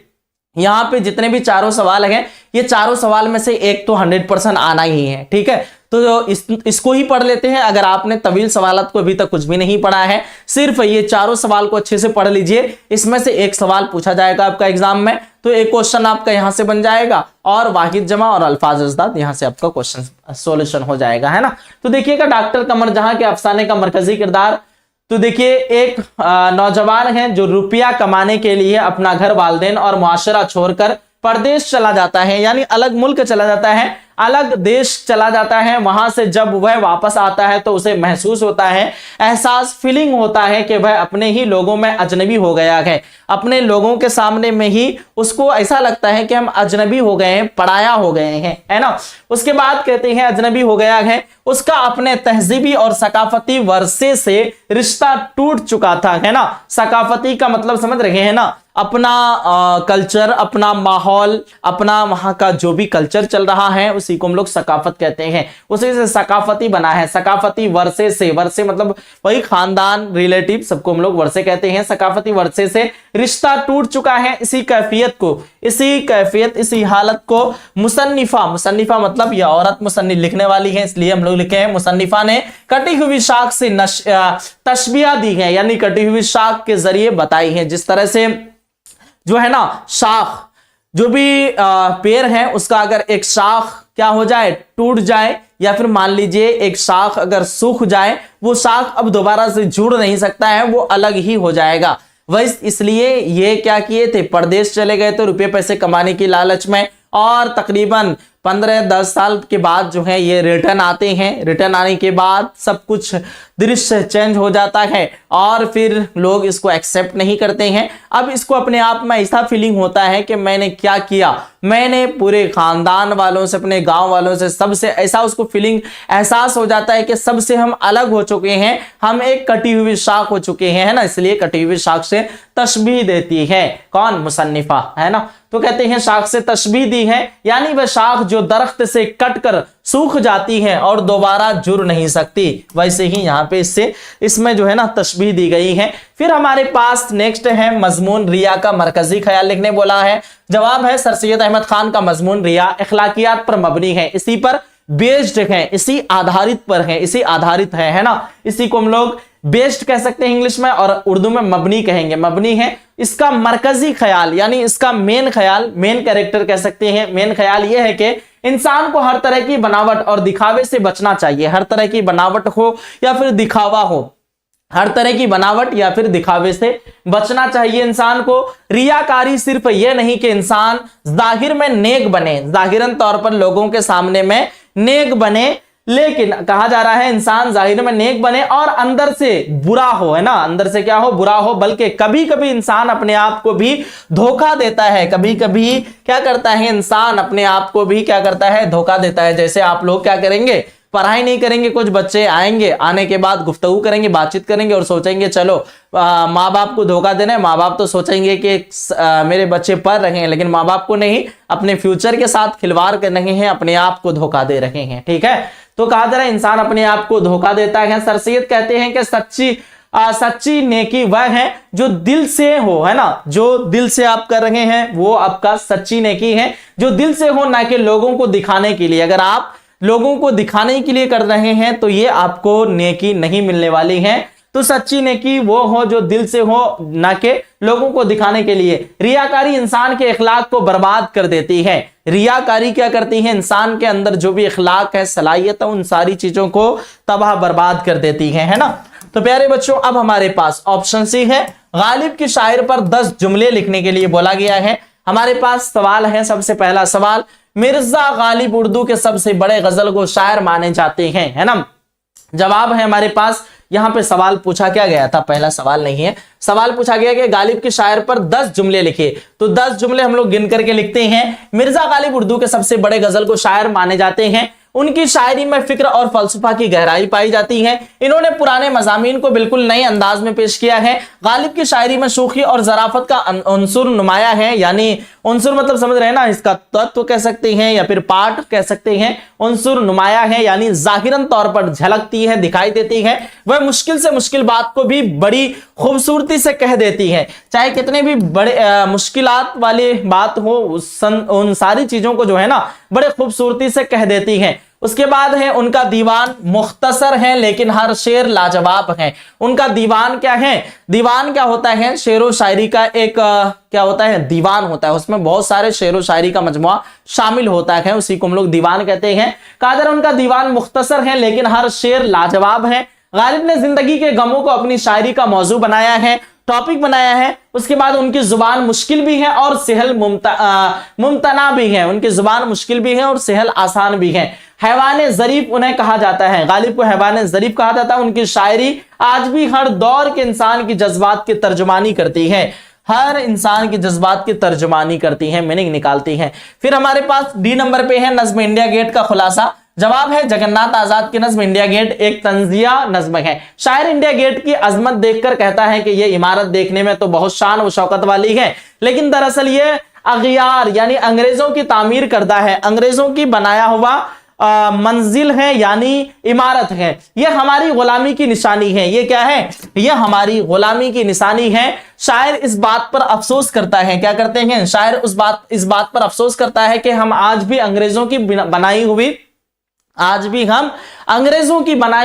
यहाँ पे जितने भी चारों सवाल हैं, ये चारों सवाल में से एक तो 100% आना ही है, ठीक है। तो इसको ही पढ़ लेते हैं। अगर आपने तवील सवालात को अभी तक कुछ भी नहीं पढ़ा है, सिर्फ ये चारों सवाल को अच्छे से पढ़ लीजिए। इसमें से एक सवाल पूछा जाएगा आपका एग्जाम में, तो एक क्वेश्चन आपका यहां से बन जाएगा, और वाहिद जमा और अल्फाज अजदाद यहां से आपका क्वेश्चन सॉल्यूशन हो जाएगा, है ना। तो देखिएगा, डॉक्टर कमर जहां के अफसाने का मरकजी किरदार, तो देखिए एक नौजवान है जो रुपया कमाने के लिए अपना घर, वालिदैन और मुआशरा छोड़कर परदेश चला जाता है, यानी अलग मुल्क चला जाता है, अलग देश चला जाता है। वहां से जब वह वापस आता है तो उसे महसूस होता है, एहसास, फीलिंग होता है कि वह अपने ही लोगों में अजनबी हो गया है। अपने लोगों के सामने में ही उसको ऐसा लगता है कि हम अजनबी हो गए हैं, पराया हो गए हैं, है ना। उसके बाद कहते हैं अजनबी हो गया है, उसका अपने तहजीबी और सकाफती वर्षे से रिश्ता टूट चुका था, है ना। सकाफती का मतलब समझ रहे हैं ना, अपना कल्चर, अपना माहौल, अपना वहां का जो भी कल्चर चल रहा है उस उसी को हम लोग सकाफत कहते हैं। उसी से सकाफती बना है, सकाफती वर्षे से, वर्षे मतलब वही खानदान, रिलेटिव, सबको हम लोग वर्षे कहते हैं। सकाफती वर्षे से रिश्ता टूट चुका है। इसी कैफियत को, इसी हालत को मुसन्निफा, मुसन्निफा मतलब यह औरत मुसन्निफ लिखने वाली है, इसलिए हम लोग लिखे हैं मुसन्निफा ने कटी हुई शाख से तशबिया दी है, यानी कटी हुई शाख के जरिए बताई है। जिस तरह से जो है ना शाख, जो भी पेड़ है उसका अगर एक शाख क्या हो जाए, टूट जाए, या फिर मान लीजिए एक शाख अगर सूख जाए, वो शाख अब दोबारा से जुड़ नहीं सकता है, वो अलग ही हो जाएगा। वही इसलिए ये क्या किए थे, परदेश चले गए थे रुपये पैसे कमाने की लालच में, और तकरीबन 15-10 साल के बाद जो है ये रिटर्न आते हैं। रिटर्न आने के बाद सब कुछ दृश्य चेंज हो जाता है और फिर लोग इसको एक्सेप्ट नहीं करते हैं। अब इसको अपने आप में ऐसा फीलिंग होता है कि मैंने क्या किया, मैंने पूरे खानदान वालों से, अपने गांव वालों से, सबसे ऐसा उसको फीलिंग एहसास हो जाता है कि सबसे हम अलग हो चुके हैं, हम एक कटी हुई शाख हो चुके हैं, है ना। इसलिए कटी हुई शाख से तशबीह देती है कौन, मुसन्निफा, है ना। तो कहते हैं शाख से तशबीह दी है, यानी वह शाख जो दरख्त से कटकर सूख जाती है और दोबारा जुड़ नहीं सकती, वैसे ही यहाँ पे इसमें जो है ना तशबीह दी गई है। फिर हमारे पास नेक्स्ट है मजमून रिया का मरकजी ख्याल लिखने बोला है। जवाब है सर सैयद अहमद खान का मजमून रिया अखलाकियात पर मबनी है, इसी पर बेस्ड है, इसी आधारित पर है, इसी आधारित है ना। इसी को हम लोग बेस्ड कह सकते हैं इंग्लिश में, और उर्दू में मबनी कहेंगे। मबनी है इसका मरकजी ख्याल, यानी इसका मेन ख्याल, मेन कैरेक्टर कह सकते हैं। मेन ख्याल यह है कि इंसान को हर तरह की बनावट और दिखावे से बचना चाहिए। हर तरह की बनावट हो या फिर दिखावा हो, हर तरह की बनावट या फिर दिखावे से बचना चाहिए इंसान को। रियाकारी सिर्फ यह नहीं कि इंसान जाहिर में नेक बने, जाहिरन तौर पर लोगों के सामने में नेक बने, लेकिन कहा जा रहा है इंसान जाहिर में नेक बने और अंदर से बुरा हो, है ना। अंदर से क्या हो, बुरा हो। बल्कि कभी कभी इंसान अपने आप को भी धोखा देता है, कभी कभी क्या करता है इंसान अपने आप को भी क्या करता है, धोखा देता है। जैसे आप लोग क्या करेंगे, पढ़ाई नहीं करेंगे, कुछ बच्चे आएंगे, आने के बाद गुफ्तगू करेंगे, बातचीत करेंगे और सोचेंगे चलो माँ बाप को धोखा देना है। माँ बाप तो सोचेंगे कि मेरे बच्चे पढ़ रहे हैं, लेकिन माँ बाप को नहीं, अपने फ्यूचर के साथ खिलवाड़ कर रहे हैं, अपने आप को धोखा दे रहे हैं। ठीक है, तो कहा जा रहा है इंसान अपने आप को धोखा देता है। सर सैयद कहते हैं कि सच्ची नेकी वह है जो दिल से हो, है ना। जो दिल से आप कर रहे हैं वो आपका सच्ची नेकी है, जो दिल से हो, ना कि लोगों को दिखाने के लिए। अगर आप लोगों को दिखाने के लिए कर रहे हैं तो ये आपको नेकी नहीं मिलने वाली है। तो सच्ची नेकी वो हो जो दिल से हो, ना कि लोगों को दिखाने के लिए। रियाकारी इंसान के इखलाक को बर्बाद कर देती है। रियाकारी क्या करती है, इंसान के अंदर जो भी इखलाक है, सलाहियत है, उन सारी चीजों को तबाह बर्बाद कर देती है ना। तो प्यारे बच्चों, अब हमारे पास ऑप्शन सी है, गालिब की शायर पर 10 जुमले लिखने के लिए बोला गया है। हमारे पास सवाल है, सबसे पहला सवाल, मिर्जा गालिब उर्दू के सबसे बड़े गजल को शायर माने जाते हैं, है ना। जवाब है हमारे पास, यहां पे सवाल पूछा क्या गया था, पहला सवाल नहीं है, सवाल पूछा गया कि गालिब के शायर पर 10 जुमले लिखे। तो 10 जुमले हम लोग गिन करके लिखते हैं। मिर्जा गालिब उर्दू के सबसे बड़े गजल को शायर माने जाते हैं। उनकी शायरी में फिक्र और फलसफा की गहराई पाई जाती है। इन्होंने पुराने मजामीन को बिल्कुल नए अंदाज में पेश किया है। गालिब की शायरी में शोखी और जराफत का अंसुर नुमाया है, यानी अंसुर मतलब समझ रहे हैं ना, इसका तत्व कह सकते हैं या फिर पार्ट कह सकते हैं। अंसुर नुमाया है यानी जाहिरन तौर पर झलकती है, दिखाई देती है। वह मुश्किल से मुश्किल बात को भी बड़ी खूबसूरती से कह देती है। चाहे कितने भी बड़े मुश्किलात वाली बात हो, उन सारी चीजों को जो है ना बड़े खूबसूरती से कह देती है। उसके बाद है उनका दीवान मुख्तसर है लेकिन हर शेर लाजवाब है। उनका दीवान क्या है, दीवान क्या होता है, शेरो शायरी का एक क्या होता है, दीवान होता है। उसमें बहुत सारे शेरो शायरी का मजमुआ शामिल होता है, उसी को हम लोग दीवान कहते हैं। कादर उनका दीवान मुख्तसर है लेकिन हर शेर लाजवाब है। गालिब ने जिंदगी के गमों को अपनी शायरी का मौजू बनाया है, टॉपिक बनाया है। उसके बाद उनकी जुबान मुश्किल भी है और सहल मुमतना भी है। उनकी जुबान मुश्किल भी है और सहल आसान भी है। हैवाने ज़रीफ उन्हें कहा जाता है, गालिब को हैवाने ज़रीफ कहा जाता है। उनकी शायरी आज भी हर दौर के इंसान की जज्बात की तर्जुमानी करती है, हर इंसान की जज्बात की तर्जुमानी करती है, मीनिंग निकालती है। फिर हमारे पास डी नंबर पे है नज्म इंडिया गेट का खुलासा। जवाब है जगन्नाथ आजाद की नज्म इंडिया गेट एक तंजिया नज्म है। शायर इंडिया गेट की अजमत देखकर कहता है कि यह इमारत देखने में तो बहुत शान व शौकत वाली है, लेकिन दरअसल ये अगियार यानी अंग्रेजों की तामीर करदा है, अंग्रेजों की बनाया हुआ मंजिल है यानी इमारत है। ये हमारी गुलामी की निशानी है। ये क्या है? ये हमारी गुलामी की निशानी है। शायर इस बात पर अफसोस करता है, क्या करते हैं? शायर इस बात पर अफसोस करता है कि हम आज भी अंग्रेजों की बनाई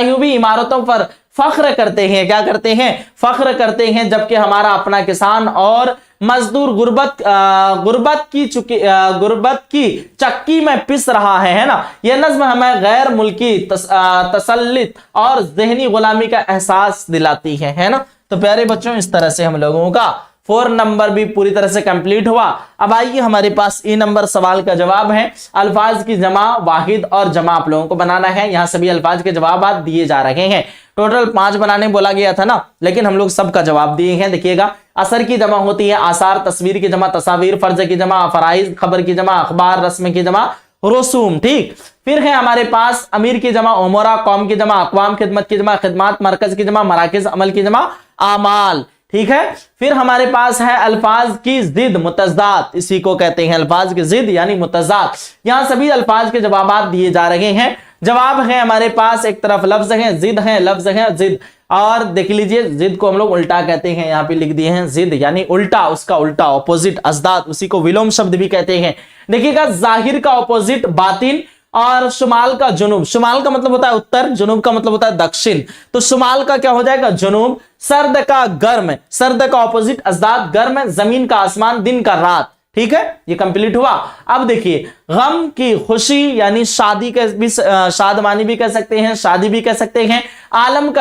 हुई इमारतों पर फख्र करते हैं। क्या करते हैं? फख्र करते हैं, जबकि हमारा अपना किसान और मजदूर गुर्बत की चक्की में पिस रहा है ना। यह नज्म हमें गैर मुल्की तसल्लुत और ज़हनी गुलामी का एहसास दिलाती है ना। तो प्यारे बच्चों, इस तरह से हम लोगों का 4 नंबर भी पूरी तरह से कंप्लीट हुआ। अब आइए हमारे पास ई नंबर सवाल का जवाब है। अल्फाज की जमा, वाहिद और जमा आप लोगों को बनाना है। यहाँ सभी अल्फाज के जवाब दिए जा रहे हैं। टोटल 5 बनाने बोला गया था ना, लेकिन हम लोग सबका जवाब दिए हैं। देखिएगा, असर की जमा होती है आसार, तस्वीर की जमा तस्वीर, फर्ज की जमा फराइज, खबर की जमा अखबार, रस्म की जमा रसूम। ठीक, फिर है हमारे पास अमीर की जमा उमरा, कौम की जमा अक़वाम, खिदमत की जमा खिदमत, मरकज की जमा मराकिज, अमल की जमा आमाल। ठीक है, फिर हमारे पास है अल्फाज की जिद मुतज़ाद, इसी को कहते हैं अल्फाज की जिद यानी मुतज़ाद। यहां सभी अल्फाज के जवाब दिए जा रहे हैं। जवाब है हमारे पास, एक तरफ लफ्ज है जिद है, लफ्ज है जिद, और देख लीजिए जिद को हम लोग उल्टा कहते हैं। यहाँ पे लिख दिए हैं जिद यानी उल्टा, उसका उल्टा ऑपोजिट अज़दाद, उसी को विलोम शब्द भी कहते हैं। देखिएगा, जाहिर का ऑपोजिट बातिन, और शुमाल का जुनूब। शुमाल का मतलब होता है उत्तर, जुनूब का मतलब होता है दक्षिण। तो शुमाल का क्या हो जाएगा? जुनूब। सर्द का गर्म, सर्द का ऑपोजिट अज़दाद गर्म, जमीन का आसमान, दिन का रात। ठीक है, ये कंप्लीट हुआ। अब देखिए, गम की खुशी यानी शादी का भी, शादमानी भी कह सकते हैं, शादी भी कह सकते हैं। आलिम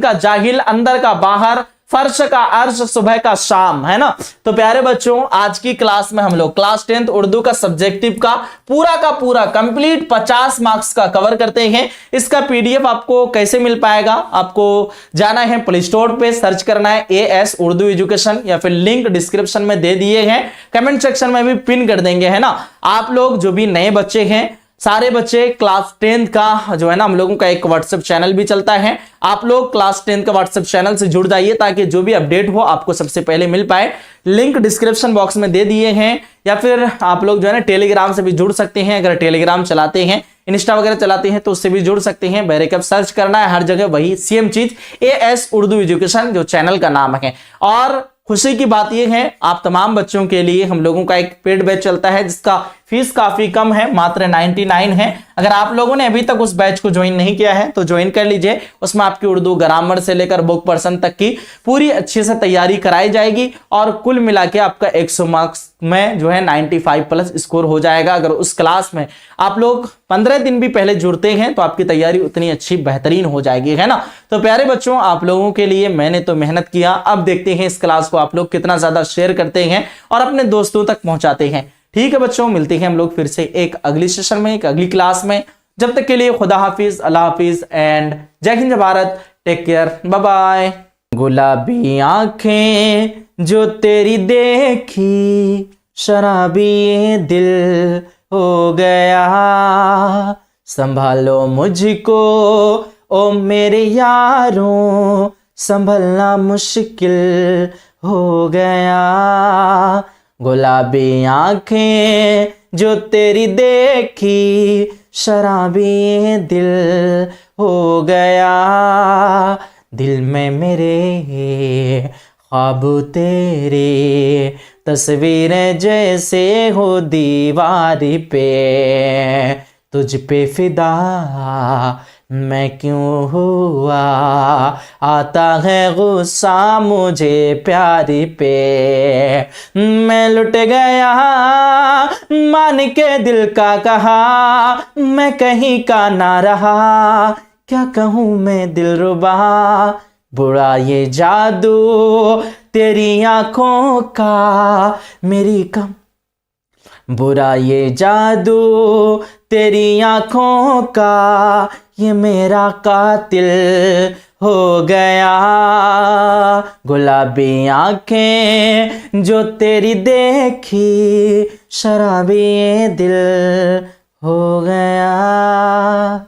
का जाहिल, अंदर का बाहर, फर्श का अर्श, सुबह का शाम, है ना। तो प्यारे बच्चों, आज की क्लास में हम लोग क्लास 10th उर्दू का सब्जेक्टिव का पूरा कंप्लीट 50 मार्क्स का कवर करते हैं। इसका पीडीएफ आपको कैसे मिल पाएगा? आपको जाना है प्ले स्टोर पे, सर्च करना है AS उर्दू एजुकेशन, या फिर लिंक डिस्क्रिप्शन में दे दिए हैं, कमेंट सेक्शन में भी पिन कर देंगे, है ना। आप लोग जो भी नए बच्चे हैं, सारे बच्चे क्लास 10th का जो है ना, हम लोगों का एक व्हाट्सएप चैनल भी चलता है। आप लोग क्लास 10th का व्हाट्सएप चैनल से जुड़ जाइए, ताकि जो भी अपडेट हो आपको सबसे पहले मिल पाए। लिंक डिस्क्रिप्शन बॉक्स में दे दिए हैं, या फिर आप लोग जो है ना टेलीग्राम से भी जुड़ सकते हैं। अगर टेलीग्राम चलाते हैं, इंस्टा वगैरह चलाते हैं, तो उससे भी जुड़ सकते हैं। बैरेकअप सर्च करना है, हर जगह वही सेम चीज, AS उर्दू एजुकेशन जो चैनल का नाम है। और खुशी की बात यह है, आप तमाम बच्चों के लिए हम लोगों का एक पेड बैच चलता है, जिसका फीस काफी कम है, मात्र 99 है। अगर आप लोगों ने अभी तक उस बैच को ज्वाइन नहीं किया है तो ज्वाइन कर लीजिए। उसमें आपकी उर्दू ग्रामर से लेकर बुक पर्सन तक की पूरी अच्छे से तैयारी कराई जाएगी, और कुल मिला के आपका 100 मार्क्स में जो है 95 प्लस स्कोर हो जाएगा। अगर उस क्लास में आप लोग 15 दिन भी पहले जुड़ते हैं तो आपकी तैयारी उतनी अच्छी बेहतरीन हो जाएगी, है ना। तो प्यारे बच्चों, आप लोगों के लिए मैंने तो मेहनत किया। अब देखते हैं इस क्लास को आप लोग कितना ज्यादा शेयर करते हैं और अपने दोस्तों तक पहुंचाते हैं। ठीक है बच्चों, मिलते हैं हम लोग फिर से एक अगली सेशन में, एक अगली क्लास में। जब तक के लिए खुदा हाफिज, अल्लाह हाफिज एंड जय हिंद, Bharat. Take care, bye bye. गुलाबी आंखें जो तेरी देखी, शराबी ये दिल हो गया। संभालो मुझको ओ मेरे यारों, संभलना मुश्किल हो गया। गुलाबी आंखें जो तेरी देखी, शराबी ये दिल हो गया। दिल में मेरे ख्वाब तेरे, तस्वीरें जैसे हो दीवारी पे। तुझ पे फिदा मैं क्यों हुआ, आता है गुस्सा मुझे प्यारी पे। मैं लुट गया मान के दिल का कहा, मैं कहीं का ना रहा, क्या कहूँ मैं दिलरुबा। बुरा ये जादू तेरी आंखों का मेरी कम, बुरा ये जादू तेरी आंखों का, ये मेरा कातिल हो गया। गुलाबी आंखें जो तेरी देखी, शराबी ये दिल हो गया।